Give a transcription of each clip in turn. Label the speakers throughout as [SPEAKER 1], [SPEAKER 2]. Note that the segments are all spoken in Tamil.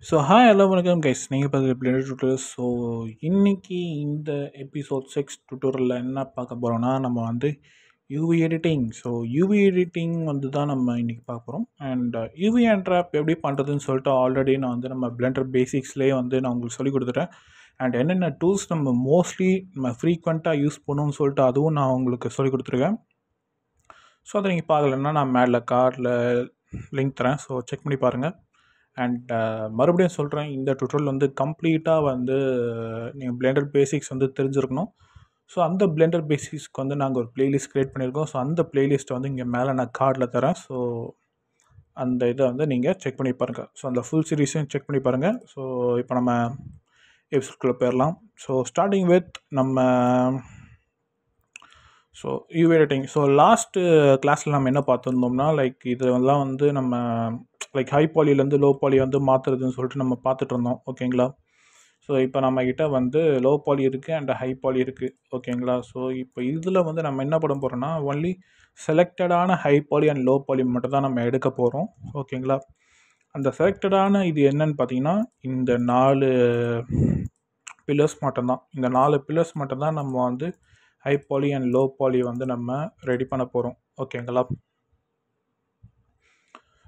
[SPEAKER 1] ஸோ ஹாய் ஹலோ வணக்கம் கைஸ் நீங்கள் பார்க்குற பிளேண்டர் டியூட்டோரியல். ஸோ இன்னைக்கு இந்த எபிசோட் 6 டியூட்டோரியலில் என்ன பார்க்க போகிறோம்னா நம்ம வந்து UV editing. So UV editing வந்து தான் நம்ம இன்றைக்கி பார்க்க போகிறோம். அண்ட் யூவி ட்ராப் எப்படி பண்ணுறதுன்னு சொல்லிட்டு ஆல்ரெடி நான் வந்து நம்ம பிளெண்டர் பேசிக்ஸ்லேயே வந்து நான் உங்களுக்கு சொல்லிக் கொடுத்துட்டேன். அண்ட் என்னென்ன டூல்ஸ் நம்ம மோஸ்ட்லி நம்ம ஃப்ரீக்வெண்ட்டாக யூஸ் பண்ணணும்னு சொல்லிட்டு அதுவும் நான் உங்களுக்கு சொல்லிக் கொடுத்துருக்கேன். ஸோ அதை நீங்கள் பார்க்கலன்னா நான் மேலே கார்டில் லிங்க் தரேன். ஸோ செக் பண்ணி பாருங்கள். அண்ட் மறுபடியும் சொல்கிறேன், இந்த டுட்டோரியல் வந்து கம்ப்ளீட்டாக வந்து நீங்கள் பிளெண்டர் பேசிக்ஸ் வந்து தெரிஞ்சிருக்கணும். ஸோ அந்த பிளெண்டர் பேசிக்ஸ்க்கு வந்து நாங்கள் ஒரு பிளேலிஸ்ட் க்ரியேட் பண்ணியிருக்கோம். ஸோ அந்த பிளேலிஸ்ட்டை வந்து இங்கே மேலே நான் கார்டில் தரேன். ஸோ அந்த இதை வந்து நீங்கள் செக் பண்ணி பாருங்கள். ஸோ அந்த ஃபுல் சீரீஸையும் செக் பண்ணி பாருங்கள். ஸோ இப்போ நம்ம எபிசோட்குள்ளே போயிடலாம். ஸோ ஸ்டார்டிங் வித் நம்ம so UV editing. So last கிளாஸில் நம்ம என்ன பார்த்துருந்தோம்னா லைக் இதெல்லாம் வந்து நம்ம லைக் ஹை பாலிலேருந்து லோ பாலி வந்து மாற்றுறதுன்னு சொல்லிட்டு நம்ம பார்த்துட்டு இருந்தோம். ஓகேங்களா? ஸோ இப்போ நம்மக்கிட்ட வந்து லோ பாலி இருக்குது அண்ட் ஹை பாலி இருக்குது. ஓகேங்களா? ஸோ இப்போ இதில் வந்து நம்ம என்ன பண்ண போகிறோம்னா ஒன்லி செலக்டடான high poly and low poly மட்டும் தான் நம்ம எடுக்க போகிறோம். ஓகேங்களா? அந்த செலக்டடான இது என்னன்னு பார்த்தீங்கன்னா இந்த 4 பில்லர்ஸ் மட்டும்தான். இந்த 4 பில்லர்ஸ் மட்டும்தான் நம்ம வந்து high poly and low poly வந்து நம்ம ரெடி பண்ண போகிறோம். ஓகேங்களா?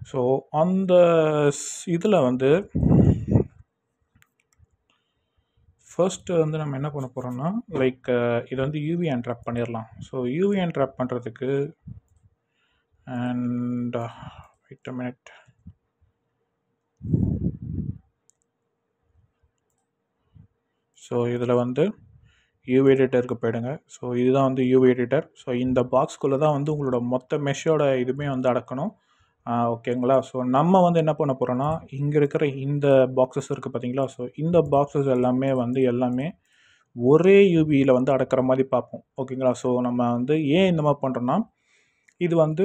[SPEAKER 1] ஸோ அந்த இதில் வந்து ஃபர்ஸ்ட்டு வந்து நம்ம என்ன பண்ண போகிறோம்னா லைக் இதை வந்து யூவி ட்ராப் பண்ணிடலாம். ஸோ யூவி ட்ராப் பண்ணுறதுக்கு and wait a minute. So இதில் வந்து யூவி எடிட்டருக்கு போயிடுங்க. ஸோ இதுதான் வந்து யூவி எடிட்டர். ஸோ இந்த பாக்ஸ்குள்ளே தான் வந்து உங்களோட மொத்த மெஷ்ஷோட இதுவுமே வந்து அடக்கணும். ஓகேங்களா? ஸோ நம்ம வந்து என்ன பண்ண போகிறோன்னா இங்கே இருக்கிற இந்த பாக்ஸஸ் இருக்குது பார்த்தீங்களா? ஸோ இந்த பாக்ஸஸ் எல்லாமே ஒரே யூவியில் வந்து அடக்கிற மாதிரி பார்ப்போம். ஓகேங்களா? ஸோ நம்ம வந்து ஏன் இந்த மாதிரி பண்ணுறோன்னா இது வந்து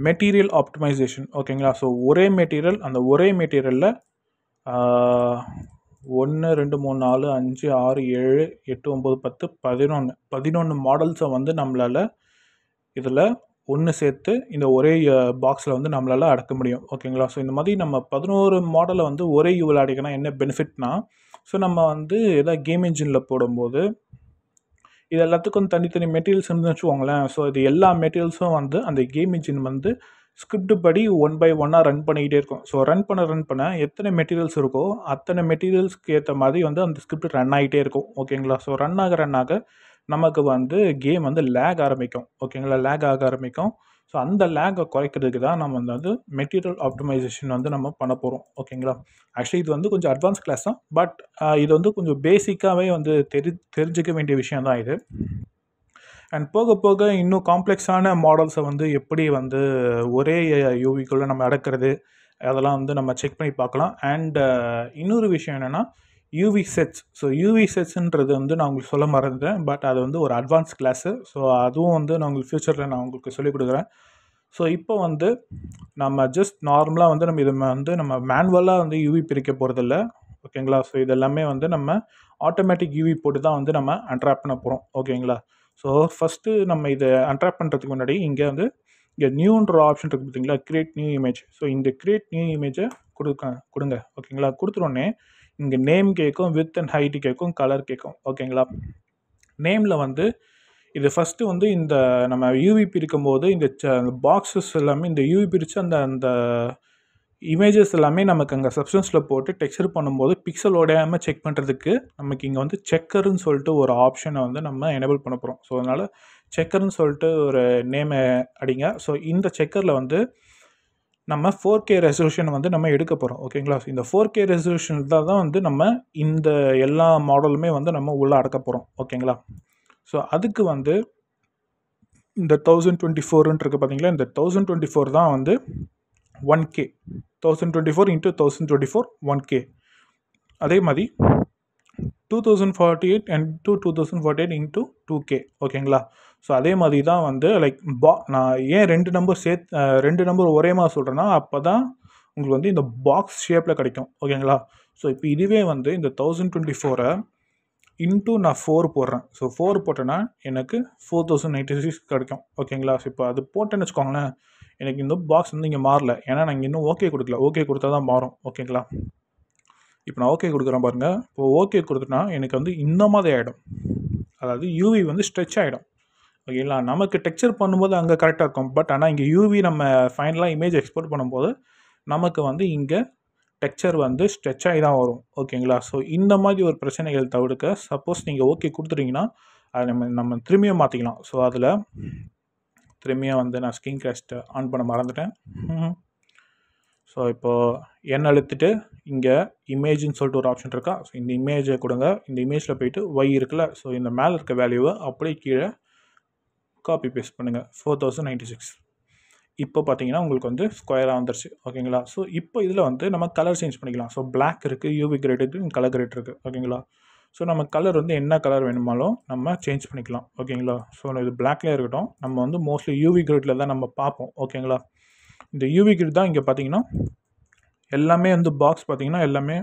[SPEAKER 1] மெட்டீரியல் ஆப்டிமைசேஷன். ஓகேங்களா? ஸோ ஒரே மெட்டீரியல், அந்த ஒரே மெட்டீரியலில் 1 2 3 4 5 6 7 8 9 10 11 மாடல்ஸை வந்து நம்மளால் இதில் ஒன்று சேர்த்து இந்த ஒரே பாக்ஸில் வந்து நம்மளால் அடக்க முடியும். ஓகேங்களா? ஸோ இந்த மாதிரி நம்ம 11 மாடலை வந்து ஒரே யூவில் அடைக்கணும். என்ன பெனிஃபிட்னா ஸோ நம்ம வந்து எதாவது கேம் இன்ஜினில் போடும்போது இது எல்லாத்துக்கும் தனித்தனி மெட்டீரியல்ஸ் இருந்துன்னு வச்சுக்கோங்களேன். ஸோ இது எல்லா மெட்டீரியல்ஸும் வந்து அந்த கேம் இன்ஜின் வந்து ஸ்கிரிப்ட் படி 1 by 1 ரன் பண்ணிக்கிட்டே இருக்கும். ஸோ ரன் பண்ண எத்தனை மெட்டீரியல்ஸ் இருக்கோ அத்தனை மெட்டீரியல்ஸ்க்கு ஏற்ற மாதிரி வந்து அந்த ஸ்கிரிப்ட் ரன் ஆகிட்டே இருக்கும். ஓகேங்களா? ஸோ ரன் ஆக நமக்கு வந்து கேம் வந்து லேக் ஆரம்பிக்கும். ஓகேங்களா? லேக் ஆக ஆரம்பிக்கும். ஸோ அந்த லேக்கை குறைக்கிறதுக்கு தான் நம்ம வந்து மெட்டீரியல் ஆப்டிமைசேஷன் வந்து நம்ம பண்ண போகிறோம். ஓகேங்களா? ஆக்சுவலி இது வந்து கொஞ்சம் அட்வான்ஸ் கிளாஸ் தான். பட் இது வந்து கொஞ்சம் பேசிக்காகவே வந்து தெரிஞ்சிக்க வேண்டிய விஷயம் தான் இது. அண்ட் போக போக இன்னும் காம்ப்ளெக்ஸான மாடல்ஸை வந்து எப்படி வந்து ஒரே யூவிக்குள்ளே நம்ம அடக்கிறது அதெல்லாம் வந்து நம்ம செக் பண்ணி பார்க்கலாம். அண்ட் இன்னொரு விஷயம் என்னென்னா யூவி செட்ஸ். ஸோ யூவி செட்ஸுன்றது வந்து நான் உங்களுக்கு சொல்ல மறந்துட்டேன். பட் அது வந்து ஒரு அட்வான்ஸ் கிளாஸு. ஸோ அதுவும் வந்து நான் உங்களுக்கு ஃப்யூச்சரில் நான் உங்களுக்கு சொல்லிக் கொடுக்குறேன். ஸோ இப்போ வந்து நம்ம ஜஸ்ட் நார்மலாக வந்து நம்ம இதை வந்து நம்ம மேனுவலாக வந்து யூவி பிரிக்க போகிறதில்ல. ஓகேங்களா? ஸோ இதெல்லாமே வந்து நம்ம ஆட்டோமேட்டிக் யூவி போட்டு தான் வந்து நம்ம அன்ட்ராப் பண்ண போகிறோம். ஓகேங்களா? ஸோ ஃபஸ்ட்டு நம்ம இதை அன்ட்ராப் பண்ணுறதுக்கு முன்னாடி இங்கே வந்து இங்கே நியூன்ற ஆப்ஷன் இருக்குது பார்த்தீங்களா? Create new image. ஸோ இந்த கிரியேட் நியூ இமேஜை கொடுங்க. ஓகேங்களா? கொடுத்துட்டோன்னே இங்கே நேம் கேட்கும், வித் அண்ட் ஹைட்டு கேட்கும், கலர் கேட்கும். ஓகேங்களா? நேமில் வந்து இது ஃபஸ்ட்டு வந்து இந்த நம்ம யூவி பிரிக்கும் போது இந்த பாக்ஸஸ் எல்லாமே இந்த யூவி பிரித்து அந்த இமேஜஸ் எல்லாமே நமக்கு அங்கே சப்ஸ்டன்ஸில் போட்டு டெக்ஸ்சர் பண்ணும்போது பிக்சல் உடையாமல் செக் பண்ணுறதுக்கு நமக்கு இங்கே வந்து செக்கர்னு சொல்லிட்டு ஒரு ஆப்ஷனை வந்து நம்ம எனேபிள் பண்ண போகிறோம். ஸோ அதனால் செக்கர்னு சொல்லிட்டு ஒரு நேமை அடிங்க. ஸோ இந்த செக்கரில் வந்து நம்ம 4K ரெசல்யூஷன் வந்து நம்ம எடுக்க போகிறோம். ஓகேங்களா? இந்த 4K ரெசல்யூஷன் தான் வந்து நம்ம இந்த எல்லா மாடலுமே வந்து நம்ம உள்ளே அடக்க போகிறோம். ஓகேங்களா? ஸோ அதுக்கு வந்து இந்த 1024 இருக்குது பார்த்தீங்களா? இந்த 1024 தான் வந்து 1K. 1024 into 1024 1K. அதே மாதிரி 2048 and 2048 into 2K. ஓகேங்களா? ஸோ அதே மாதிரி தான் வந்து லைக் நான் ஏன் 2 நம்பர் ஒரே மாதிரி சொல்கிறேன்னா அப்போ தான் உங்களுக்கு வந்து இந்த பாக்ஸ் ஷேப்பில் கிடைக்கும். ஓகேங்களா? ஸோ இப்போ இதுவே வந்து இந்த 1024 இன்ட்டு நான் 4 போடுறேன். ஸோ 4 போட்டேன்னா எனக்கு 4096 கிடைக்கும். ஓகேங்களா? ஸோ இப்போ அது போட்டேன்னு வச்சுக்கோங்களேன் எனக்கு இந்த பாக்ஸ் வந்து இங்கே மாறல, ஏன்னா நான் இன்னும் ஓகே கொடுக்கல. ஓகே கொடுத்தா தான் மாறும். ஓகேங்களா? இப்போ நான் ஓகே கொடுக்குறேன் பாருங்கள். இப்போ ஓகே கொடுத்துட்டா எனக்கு வந்து இந்த மாதிரி ஆகிடும், அதாவது யூவி வந்து ஸ்ட்ரெச் ஆகிடும். ஓகேங்களா? நமக்கு டெக்ஸ்சர் பண்ணும்போது அங்கே கரெக்டாக இருக்கும். பட் ஆனால் இங்கே யூவி நம்ம ஃபைனலாக இமேஜ் எக்ஸ்போர்ட் பண்ணும்போது நமக்கு வந்து இங்கே டெக்ஸ்சர் வந்து ஸ்ட்ரெச் ஆகி தான் வரும். ஓகேங்களா? ஸோ இந்த மாதிரி ஒரு பிரச்சனைகள் தவிர்க்க, சப்போஸ் நீங்கள் ஓகே கொடுத்துட்டீங்கன்னா அதை நம்ம திரும்பியும் மாற்றிக்கலாம். ஸோ அதில் திரும்பியும் வந்து நான் ஸ்க்ரீன் காஸ்ட்டை ஆன் பண்ண மறந்துட்டேன். ஸோ இப்போது என் அழுத்திட்டு இங்கே இமேஜ்னு சொல்லிட்டு ஒரு ஆப்ஷன் இருக்கா. ஸோ இந்த இமேஜை கொடுங்க. இந்த இமேஜில் போய்ட்டு ஒய் இருக்குல்ல, ஸோ இந்த மேலே இருக்க வேல்யூவை அப்படியே கீழே காப்பி பேஸ்ட் பண்ணுங்கள். 4096. இப்போ பார்த்தீங்கன்னா உங்களுக்கு வந்து ஸ்கொயராக வந்துருச்சு. ஓகேங்களா? ஸோ இப்போ இதில் வந்து நம்ம கலர் சேஞ்ச் பண்ணிக்கலாம். ஸோ பிளாக் இருக்குது, யூவி கிரேட் இருக்குது, கலர் கிரேட் இருக்குது. ஓகேங்களா? ஸோ நம்ம கலர் வந்து என்ன கலர் வேணுமாலும் நம்ம சேஞ்ச் பண்ணிக்கலாம். ஓகேங்களா? ஸோ இது பிளாக்லேயே இருக்கட்டும். நம்ம வந்து மோஸ்ட்லி யூவி கிரேட்டில் தான் நம்ம பார்ப்போம். ஓகேங்களா? இந்த யூவி கிரேட் தான் இங்கே பார்த்தீங்கன்னா எல்லாமே வந்து பாக்ஸ் பார்த்தீங்கன்னா எல்லாமே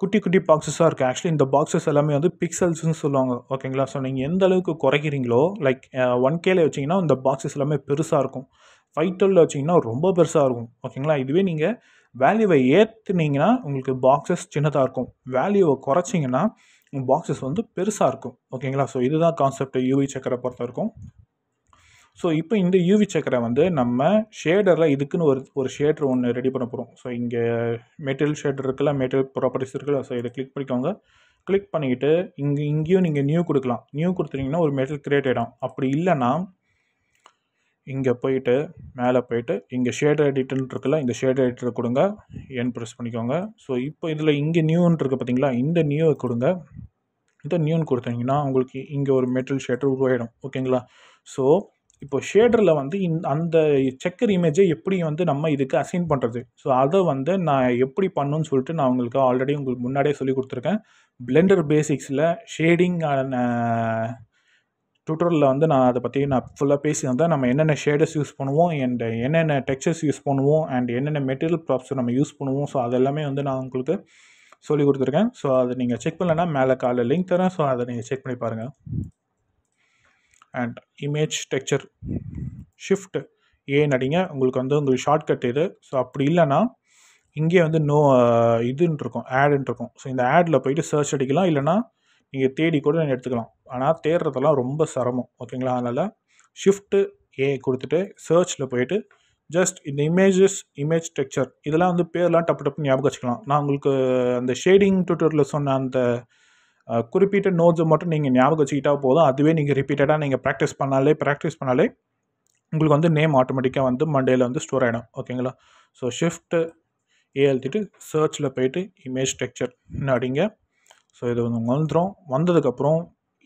[SPEAKER 1] குட்டி குட்டி பாக்ஸஸாக இருக்குது. ஆக்சுவலி இந்த பாக்ஸஸ் எல்லாமே வந்து பிக்சல்ஸ்னு சொல்லுவாங்க. ஓகேங்களா? ஸோ நீங்கள் எந்த அளவுக்கு குறைக்கிறீங்களோ, லைக் 1Kல வச்சிங்கன்னா இந்த பாக்ஸஸ் எல்லாமே பெருசாக இருக்கும். 512ல் வச்சிங்கன்னா ரொம்ப பெருசாக இருக்கும். ஓகேங்களா? இதுவே நீங்கள் வேல்யூவை ஏற்றுனீங்கன்னா உங்களுக்கு பாக்ஸஸ் சின்னதாக இருக்கும். வேல்யூவை குறைச்சிங்கன்னா பாக்ஸஸ் வந்து பெருசாக இருக்கும். ஓகேங்களா? ஸோ இதுதான் கான்செப்ட் யூவி செக்கரை பொறுத்த இருக்கும். ஸோ இப்போ இந்த யூவி செக்கரை வந்து நம்ம ஷேடரில் இதுக்குன்னு ஒரு ஷேடர் ஒன்று ரெடி பண்ண போகிறோம். ஸோ இங்கே மெட்டீரியல் ஷேடர் இருக்குல்ல, மெட்டீரியல் ப்ராப்பர்ட்டிஸ் இருக்குல்ல, ஸோ இதை கிளிக் பண்ணிக்கோங்க. கிளிக் பண்ணிக்கிட்டு இங்கேயும் நீங்கள் நியூ கொடுக்கலாம். நியூ கொடுத்துட்டிங்கன்னா ஒரு மெட்டீரியல் கிரியேட் ஆகிடும். அப்படி இல்லைன்னா இங்கே போயிட்டு மேலே போயிட்டு இங்கே ஷேடர் எடிட்டர்னு இருக்குல்ல, இந்த ஷேடர் எடிட்டர் கொடுங்க. என் ப்ரெஸ் பண்ணிக்கோங்க. ஸோ இப்போ இதில் இங்கே நியூன்னு இருக்குது பார்த்தீங்களா, இந்த நியூவை கொடுங்க. இந்த நியூன்னு கொடுத்தீங்கன்னா உங்களுக்கு இங்கே ஒரு மெட்டீரியல் ஷேடர் உருவாயிடும். ஓகேங்களா? ஸோ இப்போ ஷேடரில் வந்து அந்த செக்கர் இமேஜை எப்படி வந்து நம்ம இதுக்கு அசைன் பண்ணுறது, ஸோ அதை வந்து நான் எப்படி பண்ணணும்னு சொல்லிட்டு நான் உங்களுக்கு ஆல்ரெடி உங்களுக்கு முன்னாடியே சொல்லி கொடுத்துருக்கேன். பிளெண்டர் பேசிக்ஸில் ஷேடிங் டுட்டோரியலில் வந்து நான் அதை பற்றி நான் ஃபுல்லாக பேசியிருந்தேன். நம்ம என்னென்ன ஷேடர்ஸ் யூஸ் பண்ணுவோம் அண்ட் என்னென்ன டெக்ஸ்சர்ஸ் யூஸ் பண்ணுவோம் அண்ட் என்னென்ன மெட்டீரியல் ப்ராப்ஸ் நம்ம யூஸ் பண்ணுவோம். ஸோ அதெல்லாமே வந்து நான் உங்களுக்கு சொல்லி கொடுத்துருக்கேன். ஸோ அதை நீங்கள் செக் பண்ணலைன்னா மேலே காலையில் லிங்க் தரேன். ஸோ அதை நீங்கள் செக் பண்ணி பாருங்கள். அண்ட் இமேஜ் டெக்ஸ்சர் ஷிஃப்ட் ஏன்னு அடிங்க. உங்களுக்கு வந்து உங்களுக்கு ஷார்ட்கட் இது. ஸோ அப்படி இல்லைன்னா இங்கே வந்து இதுன்னு இருக்கும், ஆடுன்னு இருக்கும். ஸோ இந்த ஆடில் போய்ட்டு சர்ச் அடிக்கலாம், இல்லைனா நீங்கள் தேடி கூட எடுத்துக்கலாம். ஆனால் தேடுறதெல்லாம் ரொம்ப சிரமம். ஓகேங்களா? அதனால் ஷிஃப்ட்டு ஏ கொடுத்துட்டு சர்ச்சில் போய்ட்டு ஜஸ்ட் இந்த இமேஜ் டெக்ஸ்சர் இதெல்லாம் வந்து பேர்லாம் டப்பு ஞாபகம் வச்சுக்கலாம். நான் உங்களுக்கு அந்த ஷேடிங் டுட்டோரியலில் சொன்ன அந்த குறிப்பிட்ட நோட்ஸை மட்டும் நீங்கள் ஞாபகம் வச்சுக்கிட்டா போதும். அதுவே நீங்கள் ரிப்பீட்டடாக நீங்கள் ப்ராக்டிஸ் பண்ணாலே உங்களுக்கு வந்து நேம் ஆட்டோமேட்டிக்காக வந்து மண்டேல வந்து ஸ்டோர் ஆகிடும். ஓகேங்களா? ஸோ ஷிஃப்ட்டு ஏ அழுத்திட்டு சர்ச்சில் போய்ட்டு இமேஜ் டெக்ஸ்சர்னு அடிங்க. ஸோ இது வந்து வந்துடும். வந்ததுக்கப்புறம்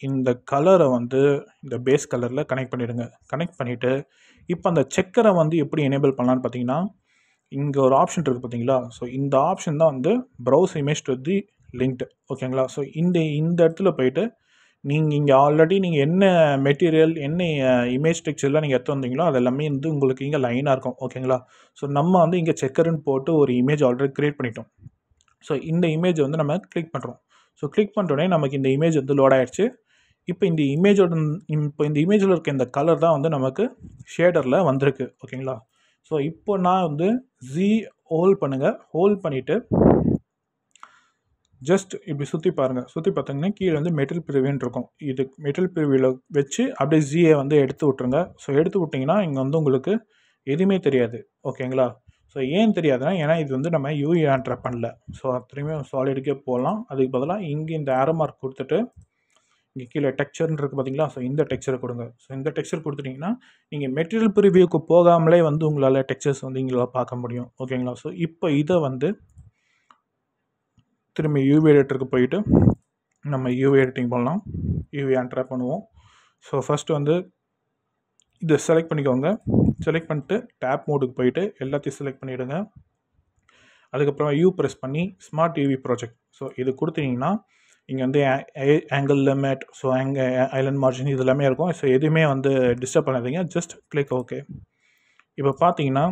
[SPEAKER 1] இந்த கலரை வந்து இந்த பேஸ் கலரில் கனெக்ட் பண்ணிவிடுங்க. கனெக்ட் பண்ணிவிட்டு இப்போ அந்த செக்கரை வந்து எப்படி எனேபிள் பண்ணலான்னு பார்த்தீங்கன்னா இங்கே ஒரு ஆப்ஷன் இருக்குது பார்த்தீங்களா. ஸோ இந்த ஆப்ஷன் தான் வந்து browse image to the linked. ஓகேங்களா? ஸோ இந்த இடத்துல போய்ட்டு நீங்கள் இங்கே ஆல்ரெடி நீங்கள் என்ன மெட்டீரியல் என்ன இமேஜ் டெக்ஸ்சர்லாம் நீங்கள் எடுத்து வந்தீங்களோ அது எல்லாமே வந்து உங்களுக்கு இங்கே லைனாக இருக்கும். ஓகேங்களா? ஸோ நம்ம வந்து இங்கே செக்கருன்னு போட்டு ஒரு இமேஜ் ஆல்ரெடி க்ரியேட் பண்ணிட்டோம். ஸோ இந்த இமேஜ் வந்து நம்ம கிளிக் பண்ணுறோம். ஸோ கிளிக் பண்ணுறோடனே நமக்கு இந்த இமேஜ் வந்து லோட் ஆகிடுச்சு. இப்போ இந்த இமேஜில் இருக்க இந்த கலர் தான் வந்து நமக்கு ஷேடரில் வந்திருக்கு. ஓகேங்களா? ஸோ இப்போ நான் வந்து ஹோல்ட் பண்ணுங்கள். ஹோல்ட் பண்ணிவிட்டு ஜஸ்ட் இப்படி சுற்றி பாருங்கள். சுற்றி பார்த்தீங்கன்னா கீழே வந்து மெட்டீரியல் ப்ரிவியூன்னு இருக்கும். இது மெட்டீரியல் ப்ரிவியூவில் வச்சு அப்படியே ஜியை வந்து எடுத்து விட்ருங்க. ஸோ எடுத்து விட்டிங்கன்னா இங்கே வந்து உங்களுக்கு எதுவுமே தெரியாது. ஓகேங்களா? ஸோ ஏன் தெரியாதுன்னா ஏன்னா இது வந்து நம்ம யூவி ஆன்ட்ராப் பண்ணல. ஸோ திரும்பியும் சாலிடுக்கே போகலாம். அதுக்கு பதிலாக இங்கே இந்த ஆரோ மார்க் கொடுத்துட்டு இங்கே கீழே டெக்ஸ்சர்னு இருக்குது பார்த்தீங்களா. ஸோ இந்த டெக்ஸ்சரை கொடுங்க. ஸோ இந்த டெக்ஸ்சர் கொடுத்துட்டிங்கன்னா நீங்கள் மெட்டீரியல் ப்ரிவியூக்கு போகாமலே வந்து உங்களால் டெக்ஸ்சர்ஸ் வந்து இங்களால் பார்க்க முடியும். ஓகேங்களா? ஸோ இப்போ இதை வந்து திரும்பி யூவி எடிட்டருக்கு போயிட்டு நம்ம யூவி எடிட்டிங் பண்ணலாம். யூவி ஆன்ட்ராப் பண்ணுவோம். ஸோ ஃபஸ்ட்டு வந்து இதை செலக்ட் பண்ணிக்கோங்க. செலக்ட் பண்ணிட்டு டேப் மோடுக்கு போயிட்டு எல்லாத்தையும் செலக்ட் பண்ணிவிடுங்க. அதுக்கப்புறம் யூ ப்ரெஸ் பண்ணி ஸ்மார்ட் யூவி ப்ராஜெக்ட். ஸோ இது கொடுத்தீங்கன்னா இங்கே வந்து angle limit, so Island margin இது எல்லாமே இருக்கும். ஸோ எதுவுமே வந்து டிஸ்டர்ப் பண்ணாதீங்க. Just click okay. இப்போ பார்த்தீங்கன்னா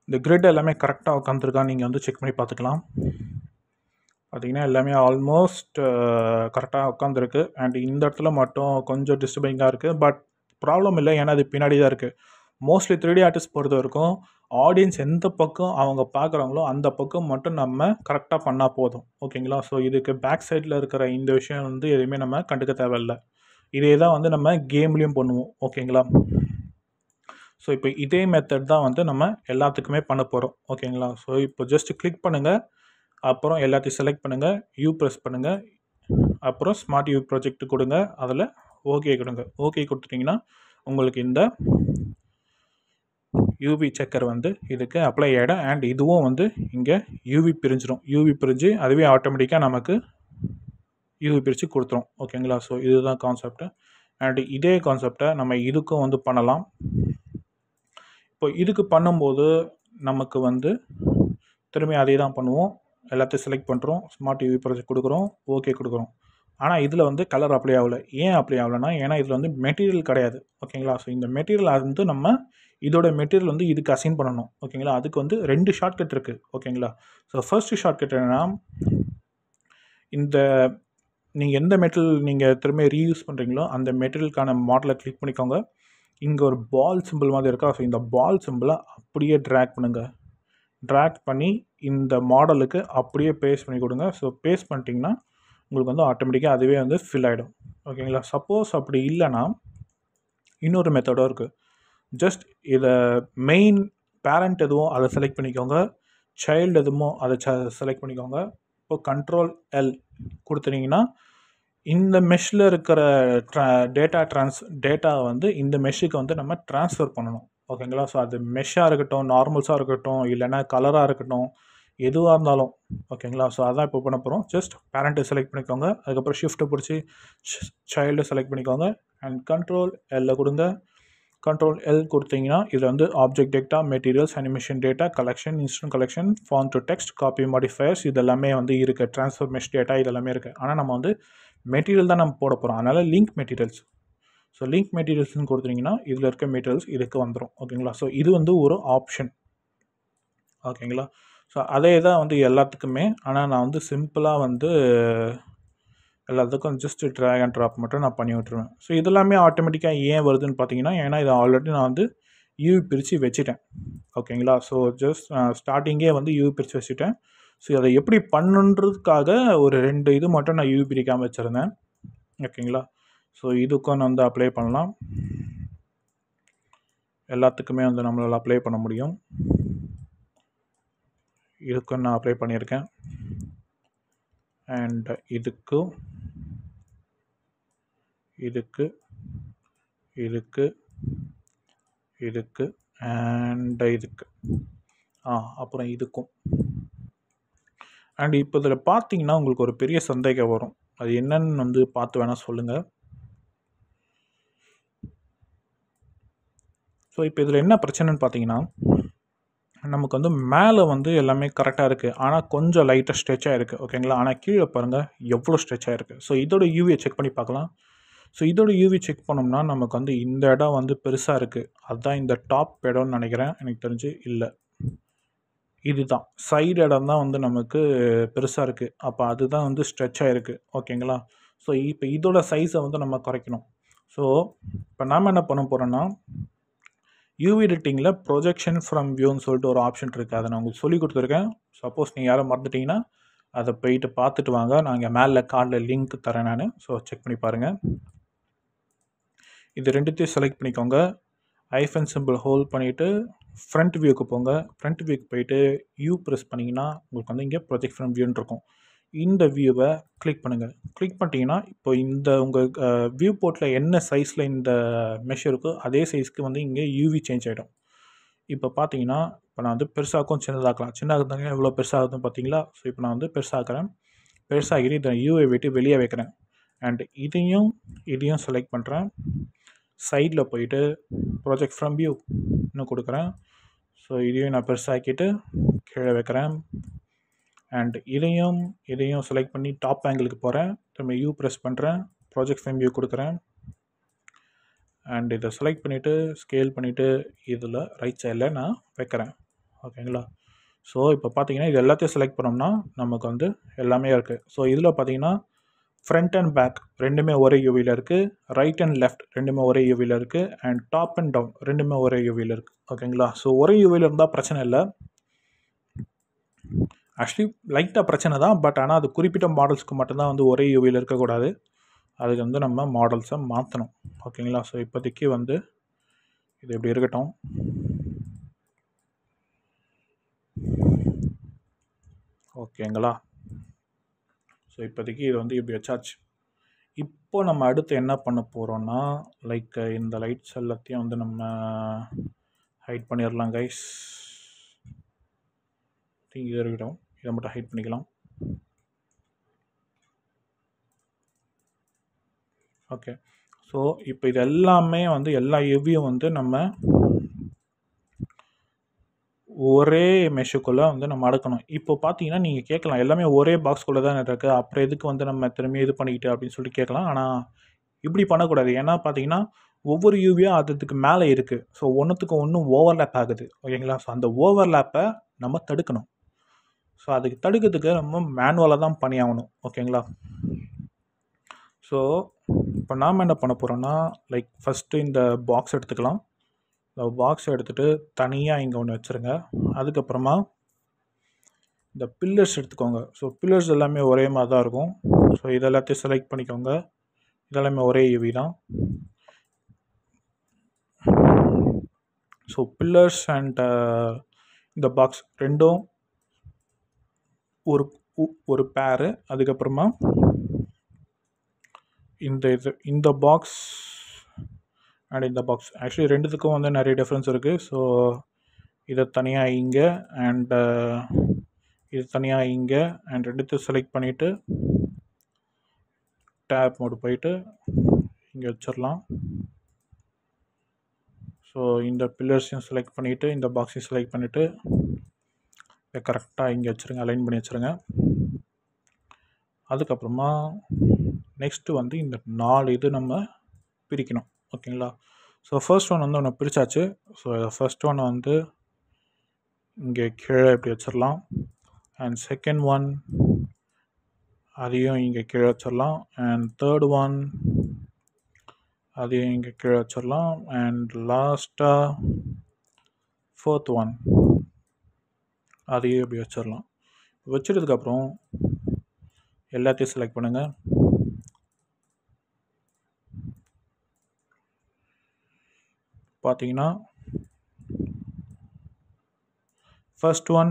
[SPEAKER 1] இந்த கிரிட் எல்லாமே கரெக்டாக உட்காந்துருக்கான்னு நீங்கள் வந்து செக் பண்ணி பார்த்துக்கலாம். பார்த்திங்கன்னா எல்லாமே ஆல்மோஸ்ட் கரெக்டாக உட்காந்துருக்கு. அண்ட் இந்த இடத்துல மட்டும் கொஞ்சம் டிஸ்டர்பிங்காக இருக்குது. பட் ப்ராப்ளம் இல்லை, ஏன்னா அது பின்னாடி தான் இருக்குது. மோஸ்ட்லி 3D ஆர்டிஸ்ட் பொறுத்த வரைக்கும் ஆடியன்ஸ் எந்த பக்கம் அவங்க பார்க்குறாங்களோ அந்த பக்கம் மட்டும் நம்ம கரெக்டாக பண்ணால் போதும். ஓகேங்களா? ஸோ இதுக்கு பேக் சைடில் இருக்கிற இந்த விஷயம் வந்து எதுவுமே நம்ம கண்டுக்க தேவையில்ல. இதே தான் வந்து நம்ம கேம்லேயும் பண்ணுவோம். ஓகேங்களா? ஸோ இப்போ இதே மெத்தட் தான் வந்து நம்ம எல்லாத்துக்குமே பண்ண போகிறோம். ஓகேங்களா? ஸோ இப்போ ஜஸ்ட் கிளிக் பண்ணுங்கள். அப்புறம் எல்லாத்தையும் செலக்ட் பண்ணுங்கள். யூ ப்ரெஸ் பண்ணுங்கள். அப்புறம் ஸ்மார்ட் யூ ப்ராஜெக்ட் கொடுங்க. அதில் ஓகே கொடுங்க. ஓகே கொடுத்துட்டிங்கன்னா உங்களுக்கு இந்த யூவி செக்கர் வந்து இதுக்கு அப்ளை ஆகிடும். அண்ட் இதுவும் வந்து இங்கே யூவி பிரிஞ்சிடும். யூவி பிரிஞ்சு அதுவே ஆட்டோமேட்டிக்காக நமக்கு யூவி பிரித்து கொடுத்துரும். ஓகேங்களா? ஸோ இதுதான் கான்செப்ட்டு. அண்ட் இதே கான்செப்டை நம்ம இதுக்கும் வந்து பண்ணலாம். இப்போ இதுக்கு பண்ணும்போது நமக்கு வந்து திரும்பி அதே தான் பண்ணுவோம். எல்லாத்தையும் செலக்ட் பண்ணுறோம். ஸ்மார்ட் யூவி ப்ராஜெக்ட் கொடுக்குறோம். ஓகே கொடுக்குறோம். ஆனால் இதில் வந்து கலர் அப்ளை ஆகலை. ஏன் அப்ளை ஆகலைன்னா ஏன்னா இதில் வந்து மெட்டீரியல் கிடையாது. ஓகேங்களா? ஸோ இந்த மெட்டீரியல் வந்து நம்ம இதோட மெட்டீரியல் வந்து இதுக்கு அசைன் பண்ணணும். ஓகேங்களா? அதுக்கு வந்து 2 ஷார்ட்கட் இருக்குது. ஓகேங்களா? ஸோ ஃபர்ஸ்ட் ஷார்ட்கட் என்னென்னா, இந்த நீங்கள் எந்த மெட்டீரியல் நீங்கள் திரும்ப ரீயூஸ் பண்ணுறீங்களோ அந்த மெட்டீரியலுக்கான மாடலை கிளிக் பண்ணிக்கோங்க. இங்கே ஒரு பால் சிம்பிள் மாதிரி இருக்கா? ஸோ இந்த பால் சிம்பிளை அப்படியே ட்ராக் பண்ணுங்கள். ட்ராக் பண்ணி இந்த மாடலுக்கு அப்படியே பேஸ்ட் பண்ணி கொடுங்க. ஸோ பேஸ்ட் பண்ணிட்டீங்கன்னா உங்களுக்கு வந்து ஆட்டோமேட்டிக்காக அதுவே வந்து ஃபில் ஆகிடும். ஓகேங்களா? சப்போஸ் அப்படி இல்லைன்னா இன்னொரு மெத்தடும் இருக்குது. ஜஸ்ட் இதை மெயின் பேரண்ட் எதுவும் அதை செலக்ட் பண்ணிக்கோங்க. சைல்டு எதுமோ அதை செலக்ட் பண்ணிக்கோங்க. இப்போ Ctrl+L கொடுத்துட்டிங்கன்னா இந்த மெஷ்ஷில் இருக்கிற டேட்டா வந்து இந்த மெஷ்ஷுக்கு வந்து நம்ம ட்ரான்ஸ்ஃபர் பண்ணணும். ஓகேங்களா? ஸோ அது மெஷ்ஷாக இருக்கட்டும், நார்மல்ஸாக இருக்கட்டும், இல்லைனா கலராக இருக்கட்டும், எதுவாக இருந்தாலும். ஓகேங்களா? ஸோ அதான் இப்போ பண்ண போகிறோம். ஜஸ்ட் பேரண்ட்டை செலக்ட் பண்ணிக்கோங்க. அதுக்கப்புறம் ஷிஃப்ட்டை பிடிச்சி சைல்டை செலக்ட் பண்ணிக்கோங்க. அண்ட் Ctrl+L கொடுங்க. Ctrl+L கொடுத்தீங்கன்னா இதில் வந்து object data, materials, animation data, collection, instant collection, font to text, copy modifiers இதெல்லாமே வந்து இருக்குது. ட்ரான்ஸ்ஃபர் மெஷ் டேட்டா இதெல்லாமே இருக்குது. ஆனால் நம்ம வந்து மெட்டீரியல் தான் நம்ம போட போகிறோம். அதனால் லிங்க் மெட்டீரியல்ஸ். ஸோ லிங்க் மெட்டீரியல்ஸ்னு கொடுத்துட்டிங்கன்னா இதில் இருக்க மெட்டீரியல்ஸ் இதுக்கு வந்துடும். ஓகேங்களா? ஸோ இது வந்து ஒரு ஆப்ஷன். ஓகேங்களா? ஸோ அதே தான் வந்து எல்லாத்துக்குமே. ஆனால் நான் வந்து சிம்பிளாக வந்து எல்லாத்துக்கும் ஜஸ்ட் ட்ராக் அண்ட் ட்ராப் மட்டும் நான் பண்ணி விட்டுருவேன். ஸோ இதெல்லாமே ஆட்டோமேட்டிக்காக ஏன் வருதுன்னு பார்த்தீங்கன்னா, ஏன்னா இதை ஆல்ரெடி நான் வந்து யூவி பிரித்து வச்சுட்டேன். ஓகேங்களா? ஸோ ஜஸ்ட் ஸ்டார்டிங்கே வந்து யூவி பிரித்து வச்சுட்டேன். ஸோ அதை எப்படி பண்ணுன்றதுக்காக ஒரு 2 இது மட்டும் நான் யூவி பிரிக்காமல் வச்சுருந்தேன். ஓகேங்களா? ஸோ இதுக்கும் நான் வந்து அப்ளை பண்ணலாம். எல்லாத்துக்குமே வந்து நம்மளால் அப்ளை பண்ண முடியும். இதுக்கும் நான் அப்ளை பண்ணியிருக்கேன். அண்ட் இதுக்கு அண்ட் இதுக்கு அப்புறம் இதுக்கும். அண்ட் இப்போ இதில் பார்த்தீங்கன்னா உங்களுக்கு ஒரு பெரிய சந்தேகம் வரும். அது என்னன்னு வந்து பார்த்து வேணால் சொல்லுங்கள். ஸோ இப்போ இதில் என்ன பிரச்சனைன்னு பார்த்தீங்கன்னா, நமக்கு வந்து மேலே வந்து எல்லாமே கரெக்டாக இருக்குது. ஆனால் கொஞ்சம் லைட்டாக ஸ்ட்ரெச் ஆகிருக்கு. ஓகேங்களா? ஆனால் கீழே பாருங்கள் எவ்வளோ ஸ்ட்ரெச் ஆகிருக்கு. ஸோ இதோட யூவியை செக் பண்ணி பார்க்கலாம். ஸோ இதோட யூவி செக் பண்ணோம்னா நமக்கு வந்து இந்த இடம் வந்து பெருசாக இருக்குது. அதுதான் இந்த டாப் இடம்னு நினைக்கிறேன். எனக்கு தெரிஞ்சு இல்லை, இதுதான் சைடு இடம் தான் வந்து நமக்கு பெருசாக இருக்குது. அப்போ அதுதான் வந்து ஸ்ட்ரெச் ஆகிருக்கு. ஓகேங்களா? ஸோ இப்போ இதோட சைஸை வந்து நம்ம குறைக்கணும். ஸோ இப்போ நாம் என்ன பண்ண போகிறோன்னா, யூவி எடிட்டிங்கில் ப்ரொஜெக்ஷன் ஃப்ரம் வியூன்னு சொல்லிட்டு ஒரு ஆப்ஷன் இருக்குது. அதை நான் உங்களுக்கு சொல்லி கொடுத்துருக்கேன். சப்போஸ் நீங்கள் யாரும் மறந்துட்டிங்கன்னா அதை போயிட்டு பார்த்துட்டு வாங்க. நான் இங்கே மேலே கார்டில் லிங்க் தரேன் நான். ஸோ செக் பண்ணி பாருங்கள். இது ரெண்டுத்தையும் செலக்ட் பண்ணிக்கோங்க. ஐஃபன் சிம்பிள் ஹோல்ட் பண்ணிவிட்டு ஃப்ரண்ட் வியூக்கு போங்க. ஃப்ரண்ட் வியூக்கு போயிட்டு யூ ப்ரெஸ் பண்ணிங்கன்னா உங்களுக்கு வந்து இங்கே ப்ரொஜெக்ட் ஃப்ரம் வியூன்னு இருக்கும். இந்த வியூவை கிளிக் பண்ணுங்கள். கிளிக் பண்ணிட்டீங்கன்னா இப்போ இந்த உங்கள் வியூ போர்ட்டில் என்ன சைஸில் இந்த மெஷ் இருக்கோ அதே சைஸ்க்கு வந்து இங்கே யூவி சேஞ்ச் ஆகிடும். இப்போ பார்த்தீங்கன்னா இப்போ நான் வந்து பெருசாக்கும் சின்னதாக்கலாம். சின்னதாங்க எவ்வளோ பெருசாகுதுன்னு பார்த்தீங்களா? ஸோ இப்போ நான் வந்து பெருசாக்கிறேன். பெருசாகிட்டு இதை யூவை விட்டு வெளியே வைக்கிறேன். அண்ட் இதையும் செலக்ட் பண்ணுறேன். சைடில் போயிட்டு ப்ராஜெக்ட் ஃப்ரம் வியூ இன்னும் கொடுக்குறேன். ஸோ இதையும் நான் பெருசாக்கிட்டு கீழே வைக்கிறேன். அண்ட் இதையும் செலக்ட் பண்ணி டாப் ஆங்கிளுக்கு போகிறேன். திரும்ப யூ ப்ரெஸ் பண்ணுறேன். ப்ராஜெக்ட் ஃப்ரம் வியூ கொடுக்குறேன். அண்ட் இதை செலக்ட் பண்ணிவிட்டு ஸ்கேல் பண்ணிவிட்டு இதில் ரைட் சைடில் நான் வைக்கிறேன். ஓகேங்களா? ஸோ இப்போ பார்த்தீங்கன்னா இது எல்லாத்தையும் செலக்ட் பண்ணோம்னா நமக்கு வந்து எல்லாமே இருக்குது. ஸோ இதில் பார்த்தீங்கன்னா ஃப்ரண்ட் அண்ட் பேக் ரெண்டுமே ஒரே யூவியில் இருக்குது. ரைட் அண்ட் லெஃப்ட் ரெண்டுமே ஒரே யூவியில் இருக்குது. அண்ட் டாப் அண்ட் டவுன் ரெண்டுமே ஒரே யூவியில் இருக்குது. ஓகேங்களா? ஸோ ஒரே யூவியில் இருந்தால் பிரச்சனை இல்லை. ஆக்சுவலி லைட்டாக பிரச்சனை தான், பட் ஆனால் அது குறிப்பிட்ட மாடல்ஸ்க்கு மட்டும்தான் வந்து ஒரே யூவியில் இருக்கக்கூடாது. அதுக்கு வந்து நம்ம மாடல்ஸை மாற்றணும். ஓகேங்களா? ஸோ இப்போதைக்கு வந்து இது எப்படி இருக்கட்டும். ஓகேங்களா? ஸோ இப்போதைக்கு இது வந்து இப்படி வச்சாச்சு. இப்போ நம்ம அடுத்து என்ன பண்ண போகிறோன்னா, லைக் இந்த லைட்ஸ் எல்லாத்தையும் வந்து நம்ம ஹைட் பண்ணிடலாம் கைஸ். இது இருக்கட்டும், இதை மட்டும் ஹைட் பண்ணிக்கலாம். ஓகே, ஸோ இப்போ இது எல்லாமே வந்து எல்லா எவ்வியும் வந்து நம்ம ஒரே மெஷுக்குள்ளே வந்து நம்ம அடக்கணும். இப்போ பார்த்தீங்கன்னா நீங்கள் கேட்கலாம், எல்லாமே ஒரே பாக்ஸ்குள்ளே தான் இருக்குது, அப்புறம் எதுக்கு வந்து நம்ம திரும்பி இது பண்ணிக்கிட்டு அப்படின்னு சொல்லிட்டு கேட்கலாம். ஆனால் இப்படி பண்ணக்கூடாது. ஏன்னா பார்த்தீங்கன்னா ஒவ்வொரு யூவியும் அதுக்கு மேலே இருக்குது. ஸோ ஒன்றுத்துக்கு ஒன்று ஓவர்லேப் ஆகுது. ஓகேங்களா? ஸோ அந்த ஓவர்லேப்பை நம்ம தடுக்கணும். ஸோ அதுக்கு தடுக்கிறதுக்கு நம்ம மேனுவலாக தான் பண்ணியாகணும். ஓகேங்களா? ஸோ இப்போ நாம் என்ன பண்ண போகிறோன்னா, லைக் ஃபஸ்ட்டு இந்த பாக்ஸ் எடுத்துக்கலாம். இந்த பாக்ஸை எடுத்துகிட்டு தனியாக இங்கே ஒன்று வச்சுருங்க. அதுக்கப்புறமா இந்த பில்லர்ஸ் எடுத்துக்கோங்க. ஸோ பில்லர்ஸ் எல்லாமே ஒரே மாதிரி தான் இருக்கும். ஸோ இது எல்லாத்தையும் செலக்ட் பண்ணிக்கோங்க. இதெல்லாமே ஒரே யூவி தான். ஸோ பில்லர்ஸ் அண்ட் இந்த பாக்ஸ் ரெண்டும் ஒரு பேரு. அதுக்கப்புறமா இந்த பாக்ஸ் அண்ட் இந்த பாக்ஸ் ஆக்சுவலி ரெண்டுத்துக்கும் வந்து நிறைய டிஃப்ரென்ஸ் இருக்குது. ஸோ இதை தனியாக இங்கே அண்ட் இது தனியாக இங்கே அண்ட் ரெண்டுத்தையும் செலக்ட் பண்ணிவிட்டு டேப் மோடு போயிட்டு இங்கே வச்சிடலாம். ஸோ இந்த பில்லர்ஸையும் செலக்ட் பண்ணிவிட்டு இந்த பாக்ஸையும் செலக்ட் பண்ணிவிட்டு இதை கரெக்டாக இங்கே வச்சுருங்க, அலைன் பண்ணி வச்சுருங்க. அதுக்கப்புறமா நெக்ஸ்ட்டு வந்து இந்த 4 இது நம்ம பிரிக்கணும். ஓகேங்களா? ஸோ ஃபர்ஸ்ட் ஒன் வந்து ஒன்று பிரித்தாச்சு. ஸோ ஃபர்ஸ்ட் ஒன் வந்து இங்கே கீழே இப்படி வச்சிடலாம். அண்ட் செகண்ட் ஒன் அதையும் இங்கே கீழே வச்சிடலாம். அண்ட் தேர்ட் ஒன் அதையும் இங்கே கீழே வச்சிடலாம். அண்ட் லாஸ்ட்டாக ஃபோர்த் ஒன் அதையும் இப்படி வச்சிடலாம். வச்சிட்டதுக்கப்புறம் எல்லாத்தையும் செலக்ட் பண்ணுங்கள். பார்த்தீங்கன்னா first one,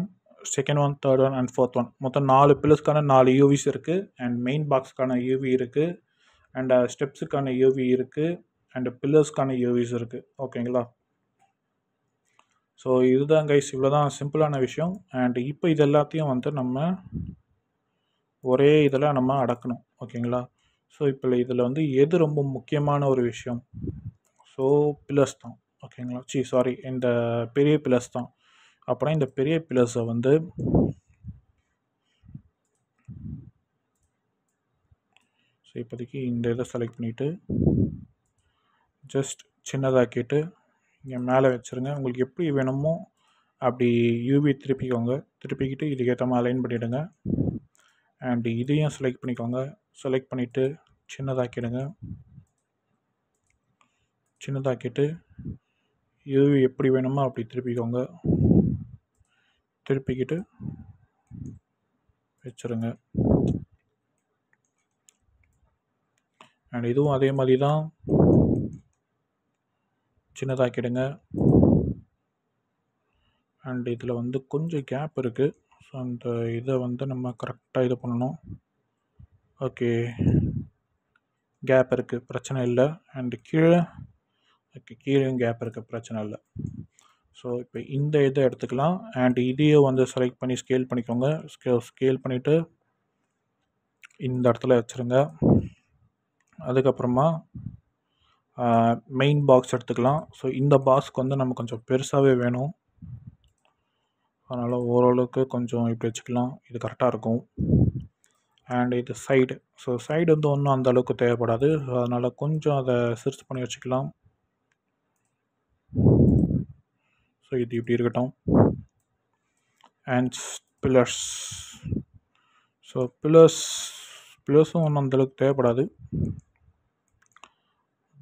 [SPEAKER 1] second one, third one and fourth one மொத்தம் 4 பில்லர்ஸ்க்கான 4 யூவிஸ் இருக்குது. அண்ட் மெயின் பாக்ஸ்க்கான யூவி இருக்குது. அண்ட் ஸ்டெப்ஸுக்கான யூவி இருக்குது. அண்ட் பில்லர்ஸ்க்கான யூவிஸ் இருக்குது. ஓகேங்களா? ஸோ இதுதான் கைஸ், இவ்வளோ தான் சிம்பிளான விஷயம். அண்ட் இப்போ இது எல்லாத்தையும் வந்து நம்ம ஒரே இதில் நம்ம அடக்கணும். ஓகேங்களா? ஸோ இப்போ இதில் வந்து எது ரொம்ப முக்கியமான ஒரு விஷயம்? ஸோ பில்லர்ஸ் தான். ஓகேங்களா? சாரி, இந்த பெரிய பில்லர்ஸ் தான். அப்புறம் இந்த பெரிய பில்லர்ஸை வந்து ஸோ இப்போதைக்கு இந்த இதை செலக்ட் பண்ணிவிட்டு ஜஸ்ட் சின்னதாக்கிட்டு இங்கே மேலே வச்சுருங்க. உங்களுக்கு எப்படி வேணுமோ அப்படி யூவி திருப்பிக்கோங்க. திருப்பிக்கிட்டு இதுக்கேற்ற மாதிரி அலைன் பண்ணிவிடுங்க. அண்ட் இதையும் செலக்ட் பண்ணிக்கோங்க. செலக்ட் பண்ணிவிட்டு சின்னதாக்கிடுங்க. சின்னதாக்கிட்டு யூவி எப்படி வேணுமோ அப்படி திருப்பிக்கோங்க. திருப்பிக்கிட்டு வச்சுருங்க. அண்ட் இதுவும் அதே மாதிரி தான், சின்னதாக்கிடுங்க. அண்ட் இதில் வந்து கொஞ்சம் கேப் இருக்குது. ஸோ அந்த இதை வந்து நம்ம கரெக்டாக இது பண்ணணும். ஓகே, கேப் இருக்குது, பிரச்சனை இல்லை. அண்டு கீழே கீழேயும் கேப் இருக்குது, பிரச்சனை இல்லை. ஸோ இப்போ இந்த இதை எடுத்துக்கலாம். அண்ட் இதையும் வந்து செலக்ட் பண்ணி ஸ்கேல் பண்ணிக்கோங்க. ஸ்கேல் பண்ணிவிட்டு இந்த இடத்துல வச்சுருங்க. அதுக்கப்புறமா மெயின் பாக்ஸ் எடுத்துக்கலாம். ஸோ இந்த பாக்ஸ்க்கு வந்து நம்ம கொஞ்சம் பெருசாகவே வேணும். அதனால் ஓரளவுக்கு கொஞ்சம் இப்படி வச்சுக்கலாம். இது கரெக்டாக இருக்கும். அண்ட் இது சைடு. ஸோ சைடு வந்து ஒன்றும் அந்த அளவுக்கு தேவைப்படாது. ஸோ அதனால் கொஞ்சம் அதை சிறுசு பண்ணி வச்சுக்கலாம். ஸோ இது இப்படி இருக்கட்டும். And pillars. ஸோ ப்ளஸும் ஒன்றும் அந்தளவுக்கு தேவைப்படாது.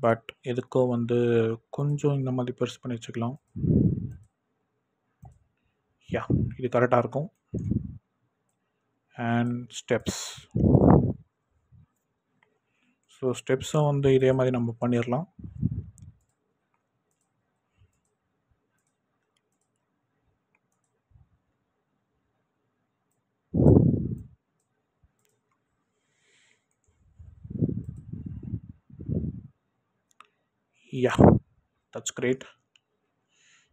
[SPEAKER 1] பட் எதுக்கோ வந்து கொஞ்சம் இந்த மாதிரி பெருசு பண்ணி வச்சுக்கலாம். யா, இது கரெக்டாக இருக்கும். And steps. ஸோ ஸ்டெப்ஸும் வந்து இதே மாதிரி நம்ம பண்ணிடலாம். யா, தட்ஸ் கிரேட்.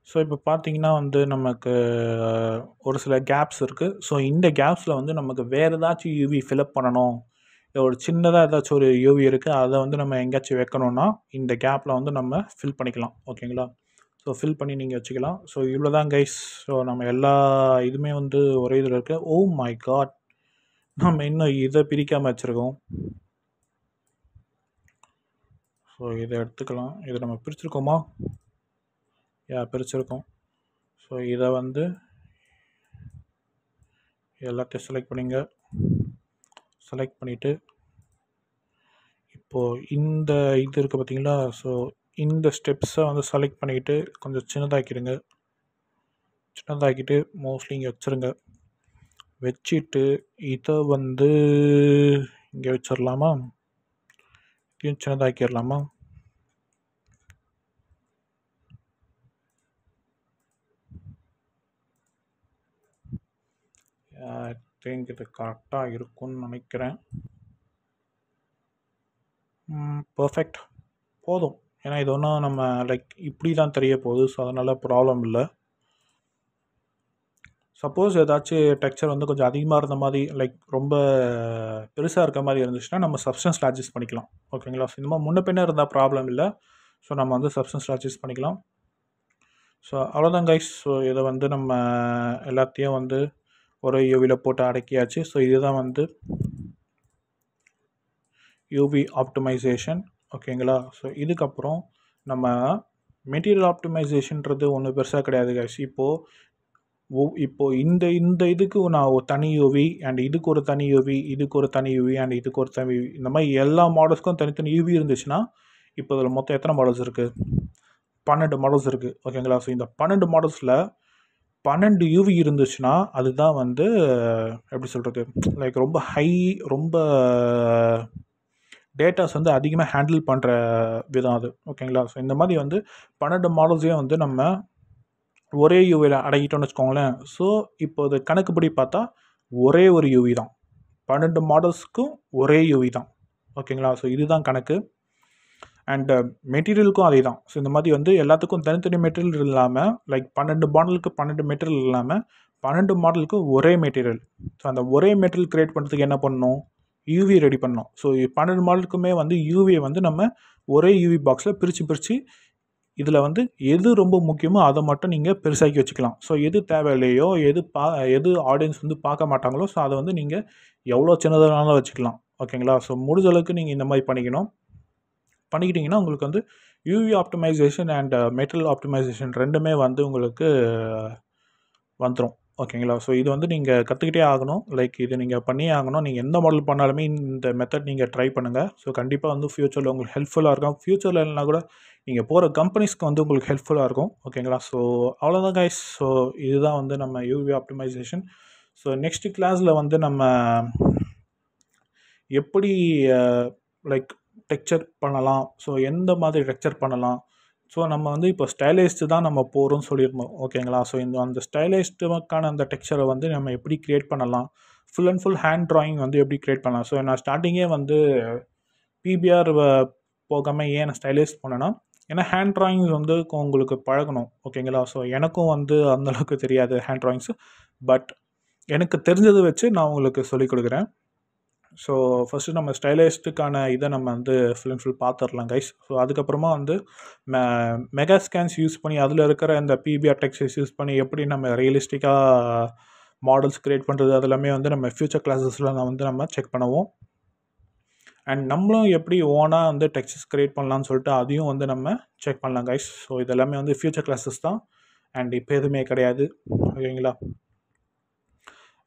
[SPEAKER 1] ஸோ இப்போ பார்த்தீங்கன்னா வந்து நமக்கு ஒரு சில கேப்ஸ் இருக்குது. ஸோ இந்த கேப்ஸில் வந்து நமக்கு வேறு ஏதாச்சும் யூவி ஃபில்அப் பண்ணணும், இல்லை ஒரு சின்னதாக ஏதாச்சும் ஒரு யூவி இருக்குது, அதை வந்து நம்ம எங்கேயாச்சும் வைக்கணும்னா இந்த கேப்பில் வந்து நம்ம ஃபில் பண்ணிக்கலாம். ஓகேங்களா? ஸோ ஃபில் பண்ணி நீங்கள் வச்சுக்கலாம். ஸோ இவ்வளோ தான் கைஸ். ஸோ நம்ம எல்லா இதுவுமே வந்து ஒரே இதில் இருக்குது. ஓ மை காட், நம்ம இன்னும் இதை பிரிக்காமல் வச்சுருக்கோம். ஸோ இதை எடுத்துக்கலாம். இதை நம்ம பிரிச்சுருக்கோமா? பிரிச்சுருக்கோம். ஸோ இதை வந்து எல்லாத்தையும் செலக்ட் பண்ணிங்க. செலக்ட் பண்ணிவிட்டு இப்போது இந்த இது இருக்குது பார்த்தீங்களா? ஸோ இந்த ஸ்டெப்ஸை வந்து செலக்ட் பண்ணிக்கிட்டு கொஞ்சம் சின்னதாக்கிடுங்க. சின்னதாக்கிட்டு மோஸ்ட்லி இங்கே வச்சுருங்க. வச்சுட்டு இதை வந்து இங்கே வச்சிடலாமா? இதையும் சின்னதாக்கிடலாமா? ஐ திங்க் இது கரெக்டாக இருக்கும்னு நினைக்கிறேன். பர்ஃபெக்ட், போதும். ஏன்னா இது ஒன்றும் நம்ம லைக் இப்படி தான் தெரிய போகுது. ஸோ அதனால் ப்ராப்ளம் இல்லை. சப்போஸ் ஏதாச்சும் டெக்ஸ்சர் வந்து கொஞ்சம் அதிகமாக இருந்த மாதிரி, லைக் ரொம்ப பெருசாக இருக்க மாதிரி இருந்துச்சுன்னா நம்ம சப்ஸ்டன்ஸில் அட்ஜஸ்ட் பண்ணிக்கலாம். ஓகேங்களா? ஸோ இந்த மாதிரி முன்ன பின்ன இருந்தால் ப்ராப்ளம் இல்லை. ஸோ நம்ம வந்து சப்ஸ்டன்ஸில் அட்ஜஸ்ட் பண்ணிக்கலாம். ஸோ அவ்வளோதான் கைஸ். ஸோ இதை வந்து நம்ம எல்லாத்தையும் வந்து ஒரு யூவியில் போட்டு அடக்கியாச்சு. ஸோ இதுதான் வந்து யூவி ஆப்டிமைசேஷன். ஓகேங்களா? ஸோ இதுக்கப்புறம் நம்ம மெட்டீரியல் ஆப்டிமைசேஷன்றது ஒன்றும் பெருசாக கிடையாது கைஸ். இப்போது இந்த இதுக்கு நான் ஒரு தனி யூவி அண்ட் இதுக்கு ஒரு தனி யூவி, இதுக்கு ஒரு தனி யூவி அண்ட் இதுக்கு ஒரு தனி யூவி, இந்த மாதிரி எல்லா மாடல்ஸ்க்கும் தனித்தனி யூவி இருந்துச்சுன்னா இப்போ இதில் மொத்தம் எத்தனை மாடல்ஸ் இருக்குது? 12 மாடல்ஸ் இருக்குது. ஓகேங்களா? ஸோ இந்த 12 மாடல்ஸில் 12 யூவி இருந்துச்சுன்னா அதுதான் வந்து எப்படி சொல்கிறது, லைக் ரொம்ப டேட்டாஸ் வந்து அதிகமாக ஹேண்டில் பண்ணுற விதம் அது. ஓகேங்களா? ஸோ இந்த மாதிரி வந்து 12 மாடல்ஸையும் வந்து நம்ம ஒரே யூவியில் அடக்கிட்டோன்னு வச்சுக்கோங்களேன். ஸோ இப்போ அது கணக்குப்படி பார்த்தா ஒரே ஒரு யூவி தான். 12 மாடல்ஸ்க்கும் ஒரே யூவி தான். ஓகேங்களா? ஸோ இதுதான் கணக்கு. அண்டு மெட்டீரியலுக்கும் அதே தான். ஸோ இந்த மாதிரி வந்து எல்லாத்துக்கும் தனித்தனி மெட்டீரியல் இல்லாமல், லைக் 12 மாடலுக்கு 12 மெட்டீரியல் இல்லாமல் 12 மாடலுக்கு ஒரே மெட்டீரியல். ஸோ அந்த ஒரே மெட்டீரியல் க்ரியேட் பண்ணுறதுக்கு என்ன பண்ணணும்? யூவி ரெடி பண்ணணும். ஸோ 12 மாடலுக்குமே வந்து யூவியை வந்து நம்ம ஒரே யூவி பாக்ஸில் பிரித்து இதில் வந்து எது ரொம்ப முக்கியமோ அதை மட்டும் நீங்கள் பெருசாக்கி வச்சுக்கலாம். ஸோ எது தேவையில்லையோ, எது ஆடியன்ஸ் வந்து பார்க்க மாட்டாங்களோ, ஸோ அதை வந்து நீங்கள் எவ்வளோ சின்னதானாலும் வச்சுக்கலாம். ஓகேங்களா? ஸோ முடிஞ்ச அளவுக்கு நீங்கள் இந்த மாதிரி பண்ணிக்கிட்டிங்கன்னா உங்களுக்கு வந்து UV optimization and material optimization ரெண்டுமே வந்து உங்களுக்கு வந்துடும். ஓகேங்களா? ஸோ இது வந்து நீங்கள் கற்றுக்கிட்டே ஆகணும். லைக் இது நீங்கள் பண்ணியே ஆகணும். நீங்கள் எந்த மாடல் பண்ணாலுமே இந்த மெத்தட் நீங்கள் ட்ரை பண்ணுங்கள். ஸோ கண்டிப்பாக வந்து ஃப்யூச்சரில் உங்களுக்கு ஹெல்ப்ஃபுல்லாக இருக்கும். ஃப்யூச்சரில் இல்லைனா கூட நீங்கள் போகிற கம்பெனிஸ்க்கு வந்து உங்களுக்கு ஹெல்ப்ஃபுல்லாக இருக்கும். ஓகேங்களா? ஸோ அவ்வளோதான் கைஸ். ஸோ இதுதான் வந்து நம்ம யூவி ஆப்டிமைசேஷன். ஸோ நெக்ஸ்ட் கிளாஸில் வந்து நம்ம எப்படி லைக் டெக்ஸ்சர் பண்ணலாம், ஸோ எந்த மாதிரி டெக்ஸ்சர் பண்ணலாம், ஸோ நம்ம வந்து இப்போ ஸ்டைலைஸ்டு தான் நம்ம போகிறோம்னு சொல்லியிருந்தோம். ஓகேங்களா? ஸோ அந்த ஸ்டைலைஸ்டுக்கான அந்த டெக்ஸ்சரை வந்து நம்ம எப்படி க்ரியேட் பண்ணலாம், full and full hand drawing வந்து எப்படி க்ரியேட் பண்ணலாம். ஸோ நான் ஸ்டார்டிங்கே வந்து பிபிஆர் போகாமல் ஏன் நான் ஸ்டைலைஸ் பண்ணேன்னா, ஏன்னா ஹேண்ட் ட்ராயிங்ஸ் வந்து உங்களுக்கு பழகணும். ஓகேங்களா? ஸோ எனக்கும் வந்து அந்தளவுக்கு தெரியாது ஹேண்ட் ட்ராயிங்ஸு. பட் எனக்கு தெரிஞ்சதை வச்சு நான் உங்களுக்கு சொல்லிக் கொடுக்குறேன். ஸோ ஃபஸ்ட்டு நம்ம ஸ்டைலைஸ்டுக்கான இதை நம்ம வந்து ஃபுல் அண்ட் ஃபுல் பார்த்துடலாம் கைஸ். ஸோ அதுக்கப்புறமா வந்து மெகா ஸ்கேன்ஸ் யூஸ் பண்ணி அதில் இருக்கிற இந்த பிபிஆர் டெக்ஸ்சர்ஸ் யூஸ் பண்ணி எப்படி நம்ம ரியலிஸ்டிக்காக மாடல்ஸ் க்ரியேட் பண்ணுறது அதெல்லாமே வந்து நம்ம ஃப்யூச்சர் கிளாஸஸில் வந்து நம்ம செக் பண்ணுவோம். அண்ட் நம்மளும் எப்படி ஓனாக வந்து டெக்ஸ்சர்ஸ் க்ரியேட் பண்ணலான்னு சொல்லிட்டு அதையும் வந்து நம்ம செக் பண்ணலாம் கைஸ். ஸோ இதெல்லாமே வந்து ஃப்யூச்சர் கிளாஸஸ் தான் அண்ட் இப்போ எதுவுமே கிடையாது. ஓகேங்களா?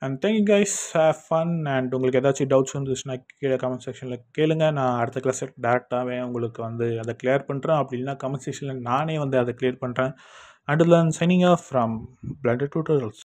[SPEAKER 1] And thank you guys, have fun. And உங்களுக்கு ஏதாச்சும் டவுட்ஸ் இருந்துச்சுன்னா கீழே கமெண்ட் செக்ஷனில் கேளுங்க. நான் அடுத்த கிளாஸ் டேரெக்டாகவே உங்களுக்கு வந்து அதை கிளியர் பண்ணுறேன். அப்படி இல்லைனா கமெண்ட் செக்ஷனில் நானே வந்து அதை கிளியர் பண்ணுறேன். Until then, signing off from Blended Tutorials.